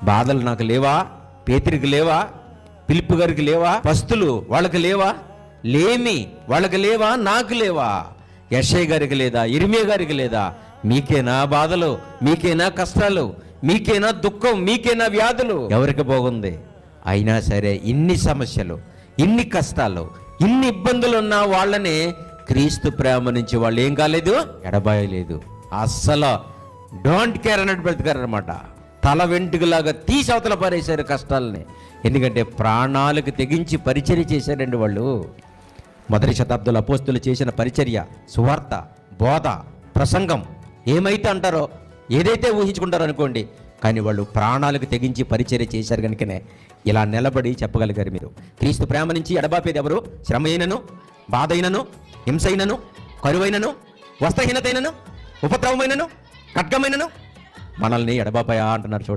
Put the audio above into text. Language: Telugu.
బాధలు నాకు లేవా? పేతురికి లేవా? పిలుపు గారికి లేవా? పస్తులు వాళ్ళకి లేవా? లేమి వాళ్ళకి లేవా? నాకు లేవా? యెషయా గారికి లేదా? ఇర్మీయా గారికి లేదా? మీకేనా బాధలు? మీకేనా కష్టాలు? మీకేనా దుఃఖం? మీకేనా వ్యాధులు? ఎవరికి బాగుంది? అయినా సరే ఇన్ని సమస్యలు, ఇన్ని కష్టాలు, ఇన్ని ఇబ్బందులు ఉన్న వాళ్ళని క్రీస్తు ప్రేమ నుంచి వాళ్ళు ఏం కాలేదు, ఎడబాయలేదు. అస్సలు డోంట్ కేర్ అన్నట్టు బ్రతికారనమాట. తల వెంట్రుకలాగా తీసి అవతల పారేశారు కష్టాలని. ఎందుకంటే ప్రాణాలకు తెగించి పరిచర్య చేశారండి వాళ్ళు. మొదటి శతాబ్దంలో అపోస్తులు చేసిన పరిచర్య, సువార్త, బోధ, ప్రసంగం ఏమైతే అంటారో, ఏదైతే ఊహించుకుంటారో అనుకోండి, కానీ వాళ్ళు ప్రాణాలకు తెగించి పరిచర్య చేశారు కనుకనే ఇలా నిలబడి చెప్పగలిగారు. మీరు క్రీస్తు ప్రేమ నుంచి ఎడబాపేది ఎవరు? శ్రమ అయినను, బాధ అయినను, హింస అయినను, కరువైనను, వస్త్రహీనతైనను, ఉపద్రవమైనను, ఖడ్గమైనను మనల్ని ఎడబాపయా అంటున్నారు చూడండి.